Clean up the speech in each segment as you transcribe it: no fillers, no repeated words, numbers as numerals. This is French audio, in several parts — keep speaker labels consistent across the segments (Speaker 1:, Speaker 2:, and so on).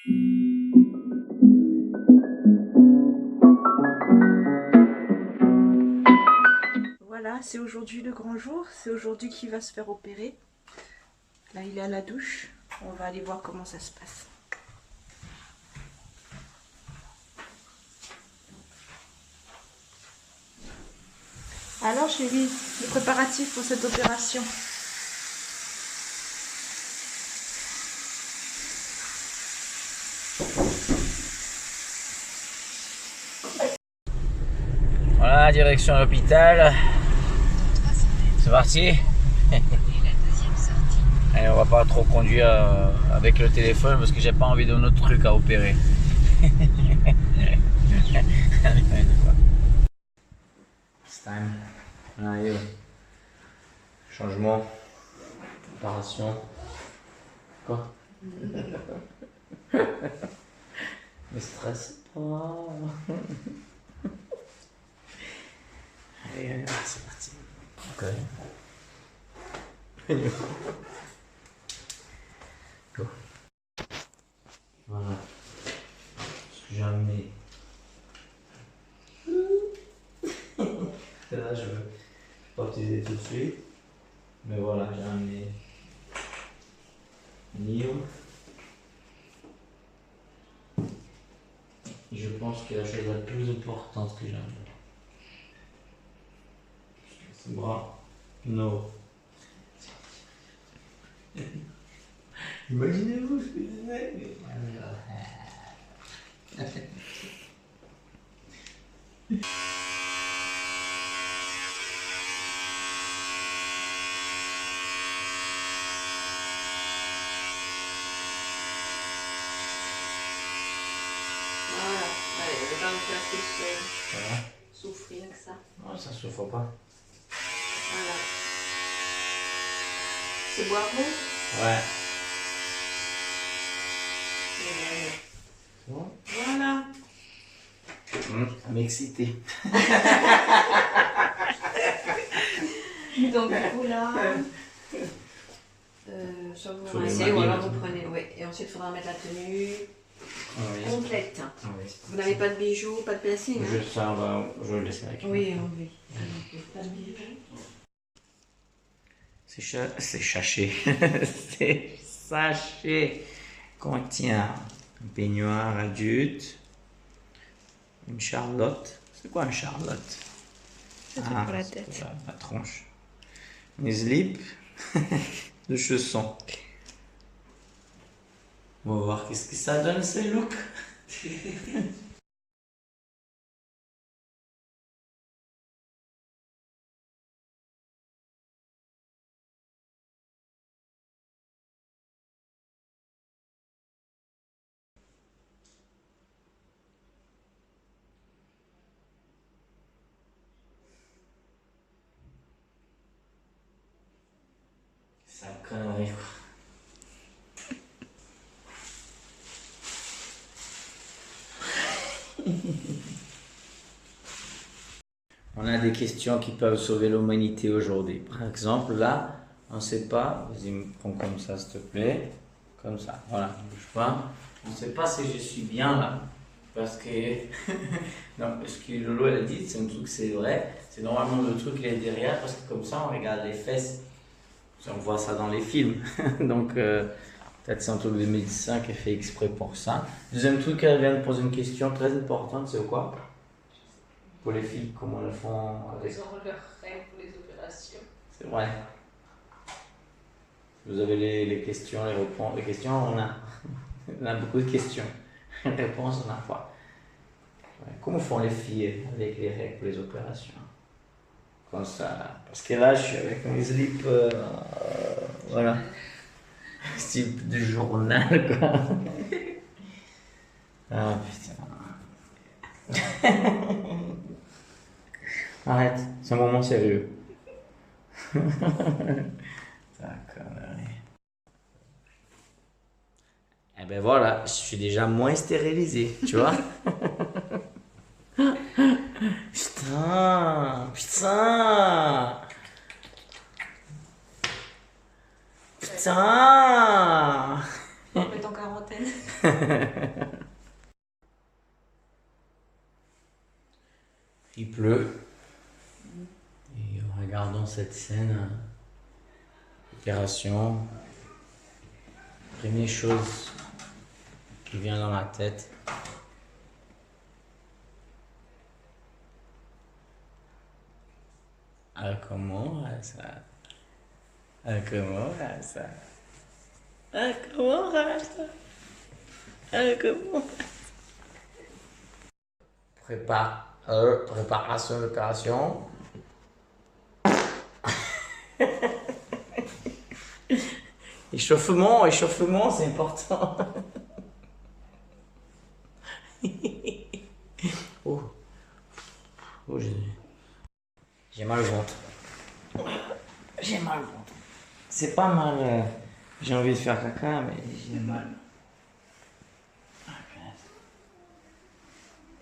Speaker 1: Voilà, c'est aujourd'hui le grand jour, c'est aujourd'hui qu'il va se faire opérer. Là, il est à la douche, on va aller voir comment ça se passe. Alors chérie, les préparatifs pour cette opération?
Speaker 2: Voilà, direction l'hôpital. C'est parti. Allez, on va pas trop conduire avec le téléphone parce que j'ai pas envie d'un autre truc à opérer. It's time. Allez, changement, opération. Quoi? Ne stresse pas. Allez, c'est parti. Ok. Go. Voilà. Ce que j'ai amené. Là, je veux pas utiliser tout de suite. Mais voilà, j'ai amené un livre. Et je pense que la chose la plus importante que j'ai amenée. C'est bras. No. Imaginez-vous ce que c'est.
Speaker 1: Voilà, allez, on va pas me faire plus
Speaker 2: Voilà.
Speaker 1: souffrir que ça.
Speaker 2: Non, ça souffre pas.
Speaker 1: Voilà. C'est boire bon?
Speaker 2: Ouais.
Speaker 1: C'est bon. Voilà.
Speaker 2: Ça m'excitait.
Speaker 1: Donc du coup là, soit vous
Speaker 2: Faut les
Speaker 1: rincez ou
Speaker 2: mains
Speaker 1: alors
Speaker 2: bien.
Speaker 1: vous prenez, oui. Et ensuite il faudra mettre la tenue
Speaker 2: Oui.
Speaker 1: complète.
Speaker 2: Oui.
Speaker 1: Vous n'avez pas de bijoux, pas de piercing, hein?
Speaker 2: Je le laisse avec.
Speaker 1: Oui, oui. Pas de bijoux.
Speaker 2: C'est chaché. C'est sachet. Contient un peignoir adulte, une charlotte. C'est quoi une charlotte?
Speaker 1: C'est pour la tête.
Speaker 2: C'est la tronche. Une slip de chaussons. On va voir qu'est-ce que ça donne ces looks. C'est une connerie quoi. On a des questions qui peuvent sauver l'humanité aujourd'hui. Par exemple, là, on ne sait pas. Vas-y, prends comme ça, s'il te plaît. Comme ça, voilà, ne bouge pas. On ne sait pas si je suis bien là. Parce que. Non, ce que Lolo elle a dit, c'est un truc, c'est vrai. C'est normalement le truc qui est derrière. Parce que comme ça, on regarde les fesses. On voit ça dans les films. Donc, peut-être c'est un truc de médecin qui est fait exprès pour ça. Deuxième truc, elle vient de poser une question très importante, c'est quoi? Pour les filles, comment elles font avec...
Speaker 1: Ils ont leurs règles pour les opérations.
Speaker 2: C'est vrai. Vous avez les questions, les réponses. Les questions, on a beaucoup de questions. Les réponses, on n'a pas. Ouais. Comment font les filles avec les règles pour les opérations? Comme ça. Parce que là, je suis avec mes slips. Voilà. Style du journal, quoi. Ah putain. Arrête, c'est un moment sérieux. D'accord. Eh ben voilà, je suis déjà moins stérilisé, tu vois. Putain, putain. Putain.
Speaker 1: Mais ton
Speaker 3: quarantaine.
Speaker 2: Il pleut. Et regardons cette scène. Opération. Première chose qui vient dans la tête. Comment ça? Comment ça? Comment ça? Comment? Préparation de l'opération. Échauffement, c'est important. Oh, oh j'ai mal au ventre. J'ai mal au ventre. C'est pas mal. J'ai envie de faire caca, mais j'ai mal.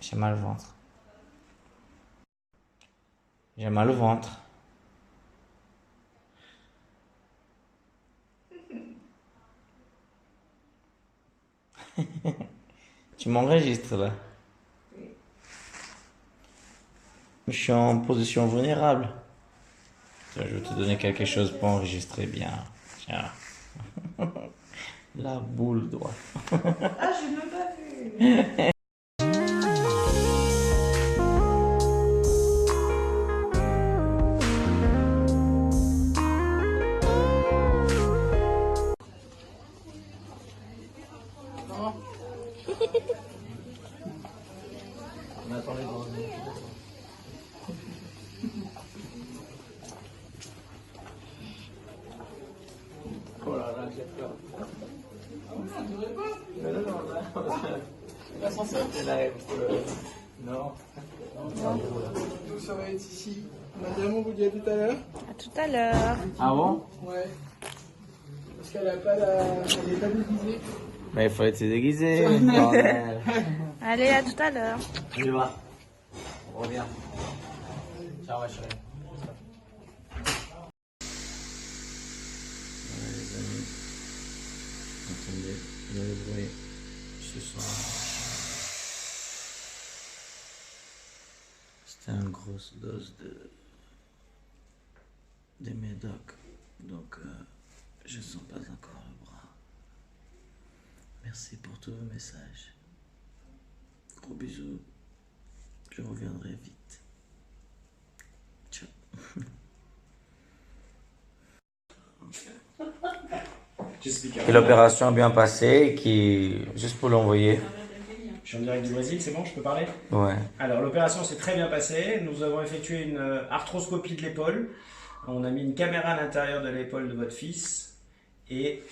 Speaker 2: J'ai mal au ventre. J'ai mal au ventre. Tu m'enregistres là?
Speaker 3: Oui.
Speaker 2: Je suis en position vulnérable. Tiens, je vais te donner quelque chose pour enregistrer bien. Tiens. La boule droite.
Speaker 1: Ah, j'ai même pas vu.
Speaker 2: On attend les grands. Oh là là, j'ai peur. Mais non, l'ascenseur c'est là pour le... Non.
Speaker 4: Nous, ça va être ici. Madame, vous dit à tout à l'heure.
Speaker 1: À tout à l'heure.
Speaker 2: Ah bon?
Speaker 4: Ouais. Parce qu'elle a pas la... Elle est pas déguisée.
Speaker 2: Mais il faut être déguisé. Bordel.
Speaker 1: Allez, à tout à l'heure.
Speaker 2: On y va. On revient. Ciao ma chérie. Ouais, les amis. Attendez, il y a le bruit ce soir. C'était une grosse dose de médoc. Donc je ne sens pas encore le bras. Merci pour tous vos messages. Gros bisous. Je reviendrai vite. Ciao. Et l'opération a bien passé, juste pour l'envoyer.
Speaker 5: Je suis en direct du Brésil, c'est bon, je peux parler?
Speaker 2: Ouais.
Speaker 5: Alors, l'opération s'est très bien passée. Nous avons effectué une arthroscopie de l'épaule. On a mis une caméra à l'intérieur de l'épaule de votre fils. Et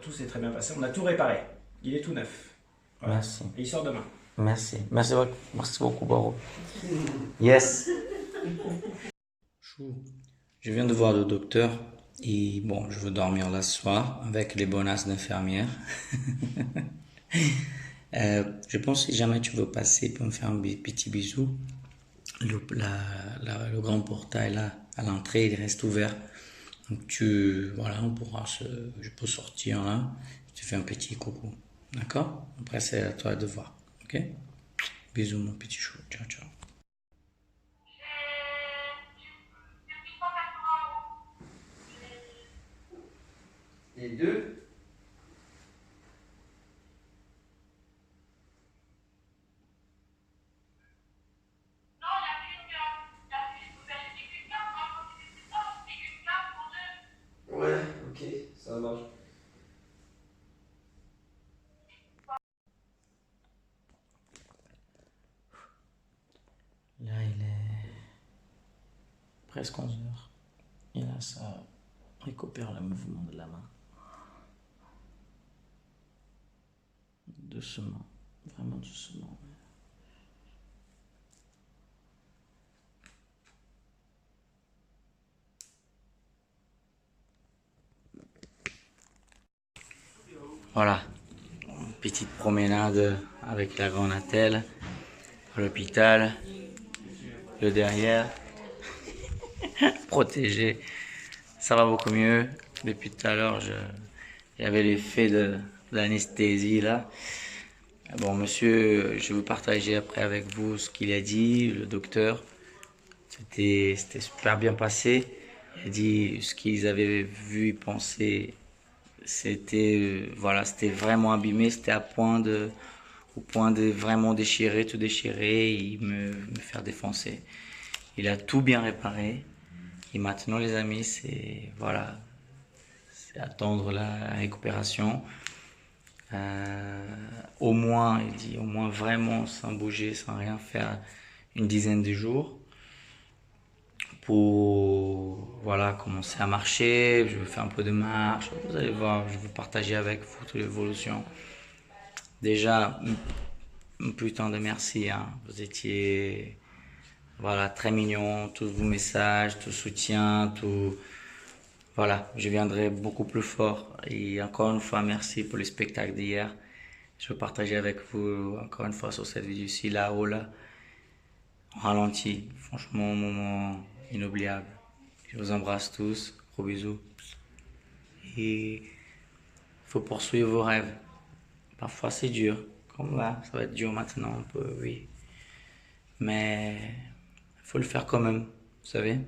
Speaker 5: tout s'est très bien passé. On a tout réparé. Il est tout neuf. Voilà.
Speaker 2: Merci.
Speaker 5: Et il sort demain.
Speaker 2: Merci. Merci beaucoup, Baro. Yes. Chou. Je viens de voir le docteur. Et bon, je veux dormir là ce soir avec les bonasses d'infirmière. Je pense que si jamais tu veux passer pour me faire un petit bisou, le grand portail là, à l'entrée, il reste ouvert. Donc voilà, je peux sortir là, je te fais un petit coucou. D'accord? Après, c'est à toi de voir. Ok? Bisous, mon petit chou. Ciao, ciao. Les deux? Ouais, ok, ça marche. Là, il est presque 11 heures. Et là, ça récupère le mouvement de la main. Doucement, vraiment doucement. Voilà, une petite promenade avec la grande attelle à l'hôpital, le derrière, protégé. Ça va beaucoup mieux. Depuis tout à l'heure, j'avais l'effet d'anesthésie là. Bon, monsieur, je vais vous partager après avec vous ce qu'il a dit, le docteur. C'était super bien passé. Il a dit ce qu'ils avaient vu et pensé. Voilà, c'était vraiment abîmé. C'était au point de vraiment déchirer, tout déchirer et me faire défoncer. Il a tout bien réparé. Et maintenant, les amis, voilà, c'est attendre la récupération. Au moins, il dit, au moins vraiment sans bouger, sans rien faire, une dizaine de jours pour voilà, commencer à marcher. Je vais faire un peu de marche. Vous allez voir, je vais partager avec vous toute l'évolution. Déjà, un putain de merci. Hein. Vous étiez voilà, très mignons, tous vos messages, tout soutien, tout. Voilà, je viendrai beaucoup plus fort. Et encore une fois, merci pour le spectacle d'hier. Je vais partager avec vous encore une fois sur cette vidéo-ci, là-haut, là, en ralenti. Franchement, un moment inoubliable. Je vous embrasse tous. Gros bisous. Et il faut poursuivre vos rêves. Parfois, c'est dur. Comme là, ça va être dur maintenant, un peu, oui. Mais il faut le faire quand même, vous savez.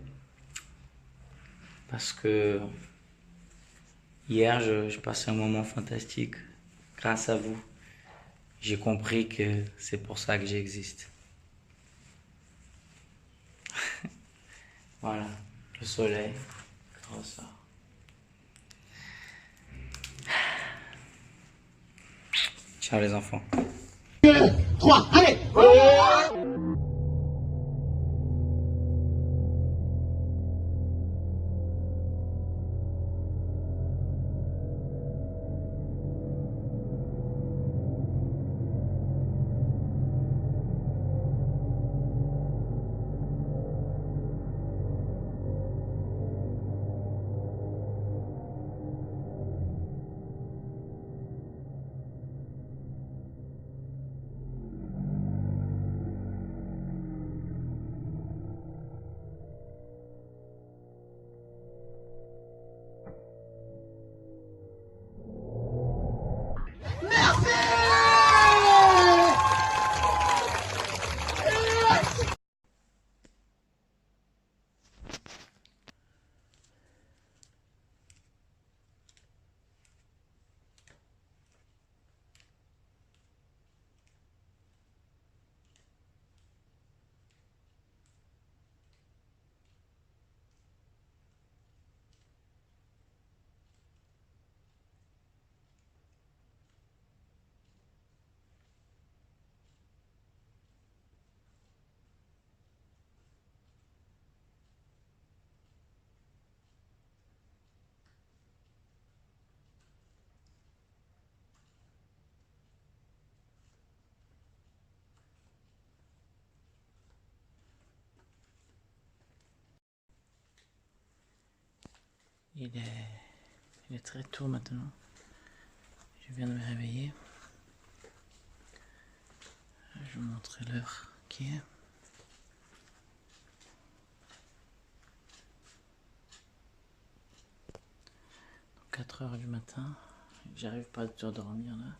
Speaker 2: Parce que hier, je passais un moment fantastique. Grâce à vous, j'ai compris que c'est pour ça que j'existe. Voilà, le soleil ressort. Ciao les enfants.
Speaker 3: 3, allez!
Speaker 2: Il est très tôt maintenant. Je viens de me réveiller. Je vais vous montrer l'heure qui est. 4 heures du matin. J'arrive pas à te dormir là.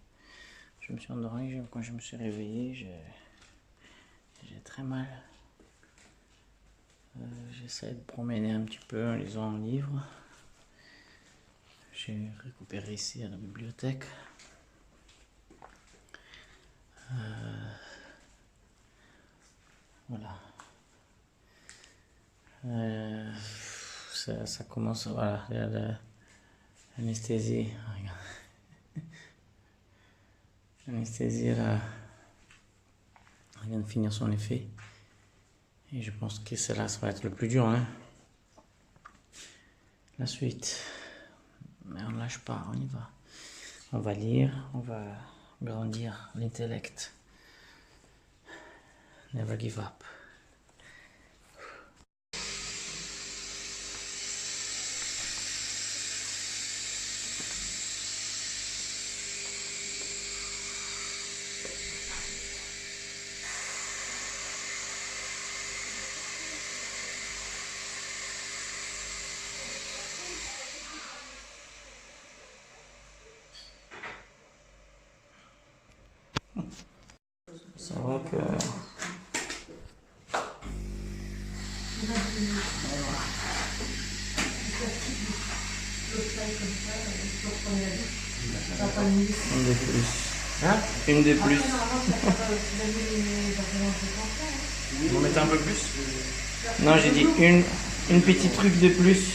Speaker 2: Je me suis endormi. Quand je me suis réveillé, j'ai très mal. J'essaie de promener un petit peu en lisant un livre. J'ai récupéré ici à la bibliothèque. Voilà. Ça commence, voilà, l'anesthésie. L'anesthésie, elle vient de finir son effet. Et je pense que celle-là, ça va être le plus dur, hein. La suite. Mais on ne lâche pas, on y va. On va lire, on va grandir l'intellect. Never give up. C'est vrai que... Une de plus.
Speaker 5: Hein?
Speaker 2: Une de plus.
Speaker 5: Vous en mettez un peu plus?
Speaker 2: Non, j'ai dit une petite truc de plus.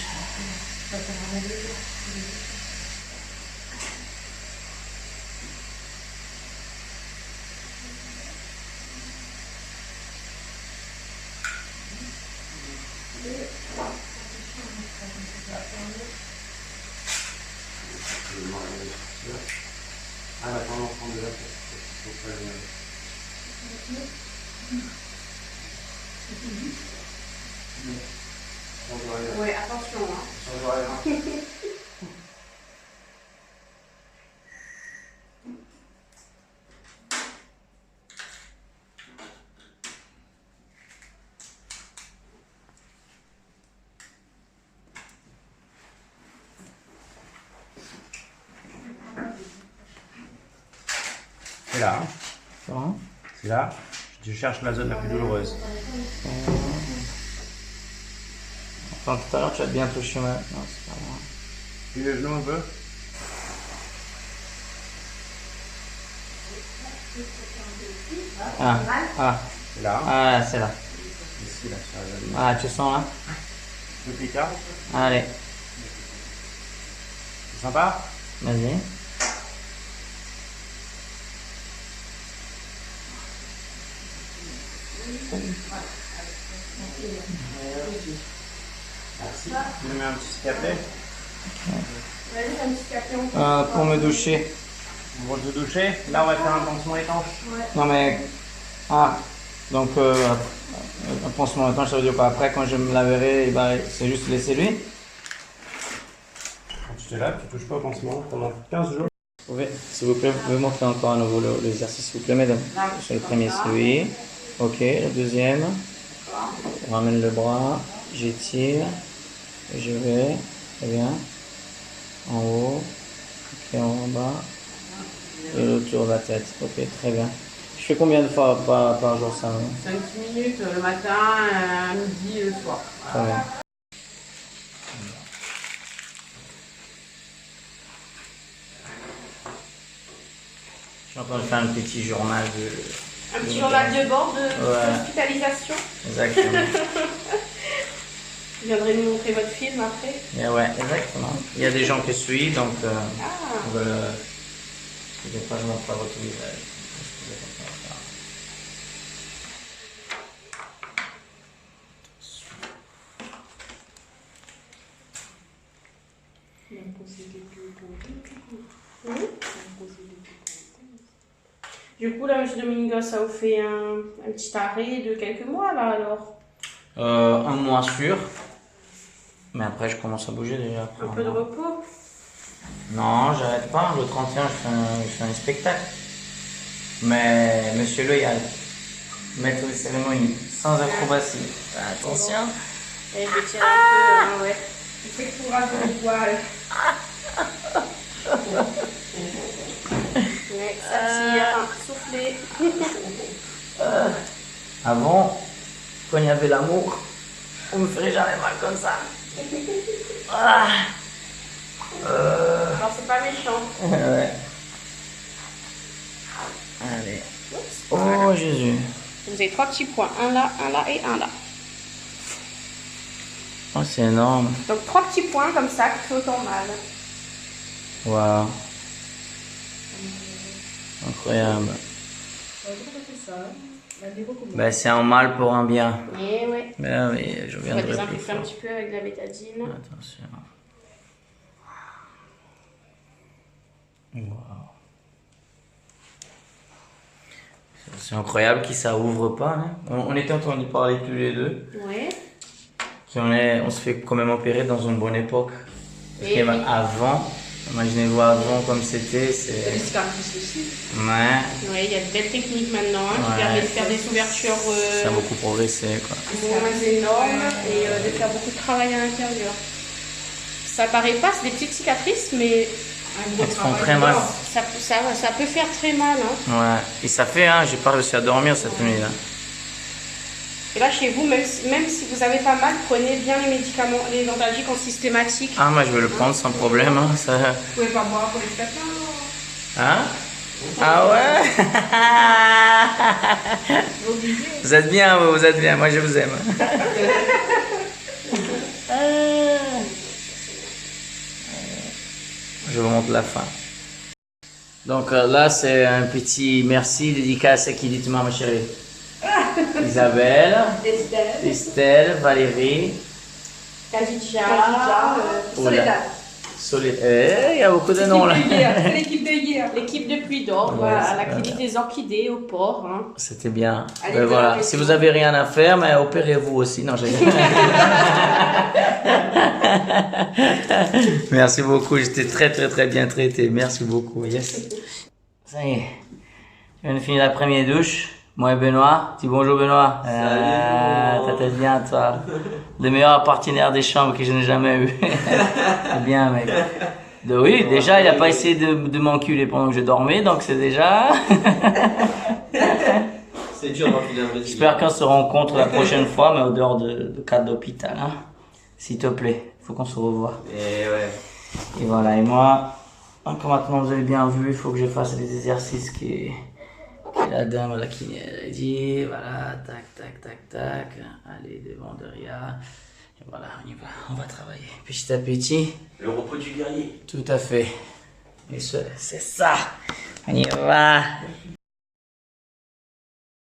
Speaker 1: Ouais, attention, hein.
Speaker 5: C'est là. Hein.
Speaker 2: Ça va?
Speaker 5: C'est là. Je cherche la zone la plus douloureuse.
Speaker 2: Attends, tout à l'heure, tu as bien touché ma... Non, c'est pas grave.
Speaker 5: Puis le genou un peu.
Speaker 2: Ah,
Speaker 5: C'est là. Hein.
Speaker 2: ah, c'est là.
Speaker 5: Ici, là, sur la zone.
Speaker 2: Ah, tu sens là?
Speaker 5: Le plicard.
Speaker 2: Allez,
Speaker 5: C'est sympa?
Speaker 2: vas-y.
Speaker 5: Merci. Tu me mets un petit scaplet.
Speaker 2: Pour me doucher.
Speaker 5: Pour te doucher. Là, on va faire un pansement étanche.
Speaker 2: Non mais... Ah, donc un pansement étanche, ça veut dire quoi? Après, quand je me laverai, eh ben, c'est juste laisser lui.
Speaker 5: Quand tu te laves, tu touches pas au pansement pendant 15 jours.
Speaker 2: S'il vous plaît, vous pouvez montrer encore à nouveau l'exercice, s'il vous plaît, mesdames. Sur le premier, c'est lui. Ok, le deuxième. On ramène le bras, j'étire, et je vais, très bien. En haut, ok, en bas, et le tour de la tête. Ok, très bien. Je fais combien de fois par jour ça?
Speaker 1: 5 minutes le matin, à midi et le soir.
Speaker 2: Très bien. Je suis en train de faire un petit journal de...
Speaker 1: Un petit journal de bord
Speaker 2: Ouais.
Speaker 1: d'hospitalisation.
Speaker 2: Exactement.
Speaker 1: Vous viendrez nous montrer votre film après.
Speaker 2: Et ouais, exactement. Il y a des gens qui suivent, donc
Speaker 1: Ah,
Speaker 2: excusez pas, je montre pas votre visage. Excusez pas.
Speaker 1: du coup, là, M. Domingo, ça vous fait un petit arrêt de quelques mois, là, alors?
Speaker 2: Un mois sûr. Mais après, je commence à bouger déjà.
Speaker 1: Un peu de repos?
Speaker 2: Non, j'arrête pas. Le 31, je fais un spectacle. Mais Monsieur Loyal, maître de cérémonie, sans acrobatie. Attention.
Speaker 1: Et je vais tirer un peu, hein, ouais. Il fait le courage de l'étoile. Ouais, ça tire, soufflez.
Speaker 2: Avant, quand il y avait l'amour, on me ferait jamais mal comme ça.
Speaker 1: Alors, c'est pas méchant.
Speaker 2: Ouais. Allez. Oh Jésus.
Speaker 1: Vous avez 3 petits points. Un là et un là.
Speaker 2: Oh, c'est énorme.
Speaker 1: Donc 3 petits points comme ça qui fait autant mal.
Speaker 2: Waouh. Incroyable. Ben, c'est un mal pour un bien.
Speaker 1: Et ouais.
Speaker 2: Ben oui, je
Speaker 1: On va
Speaker 2: viendrai plus
Speaker 1: désinfecter un
Speaker 2: fort.
Speaker 1: petit peu avec de la bétadine.
Speaker 2: Attention. Waouh. C'est incroyable que ça ouvre pas. Hein. On était en train de parler tous les deux.
Speaker 1: Ouais.
Speaker 2: On se fait quand même opérer dans une bonne époque. Parce
Speaker 1: Et
Speaker 2: qu'avant, imaginez-vous avant comme c'était.
Speaker 1: Il y a des cicatrices aussi.
Speaker 2: Ouais,
Speaker 1: Ouais, il y a de belles techniques maintenant hein, qui
Speaker 2: Ouais.
Speaker 1: permettent de faire des ouvertures
Speaker 2: ça a beaucoup progressé quoi.
Speaker 1: moins énormes et de faire beaucoup de travail à l'intérieur. Ça paraît pas, c'est des petites cicatrices, mais un gros
Speaker 2: Elles font
Speaker 1: travail
Speaker 2: très mal.
Speaker 1: dedans.
Speaker 6: ça peut faire très mal. Hein.
Speaker 2: Ouais. Et ça fait, hein, j'ai pas réussi à dormir cette nuit là.
Speaker 6: Et là, chez vous, même si vous avez pas mal, prenez bien les médicaments, les dentalgiques en systématique.
Speaker 2: Ah, moi je vais le prendre sans problème. Hein, ça...
Speaker 6: Vous pouvez pas boire pour les fêtes, là.
Speaker 2: Hein? Ah ouais? Vous êtes bien, vous êtes bien. Moi je vous aime. Je vous montre la fin. Donc là, c'est un petit merci dédicace à qui, dites-moi ma chérie? Isabelle, Estelle, Valérie,
Speaker 6: Khadija,
Speaker 2: Soledad. Il y a beaucoup de noms là.
Speaker 6: C'est l'équipe de hier. L'équipe de Puy d'Or, voilà, à la clinique des orchidées au port. Hein.
Speaker 2: C'était bien.
Speaker 6: Allez,
Speaker 2: Voilà. Si vous avez rien à faire, mais opérez-vous aussi. Non, j'ai Merci beaucoup. J'étais très bien traité. Merci beaucoup. Yes. Ça y est. Je viens de finir la première douche. Moi et Benoît. Dis bonjour Benoît. T'es bien toi. Le meilleur partenaire des chambres que je n'ai jamais eu. C'est bien mec. Oui, déjà il n'a pas essayé de m'enculer pendant que je dormais, donc c'est déjà...
Speaker 7: C'est dur d'enfiler un Brésilien.
Speaker 2: J'espère qu'on se rencontre la prochaine fois, mais au dehors de cadre d'hôpital. Hein. S'il te plaît, il faut qu'on se revoie.
Speaker 7: Et ouais.
Speaker 2: Et voilà, et moi, comme maintenant vous avez bien vu, il faut que je fasse les exercices que la dame là, qui a dit. Voilà, tac. Allez, devant, derrière. Et voilà, on va travailler petit à petit.
Speaker 7: Le repos du guerrier.
Speaker 2: Tout à fait. Et c'est ça. On y va.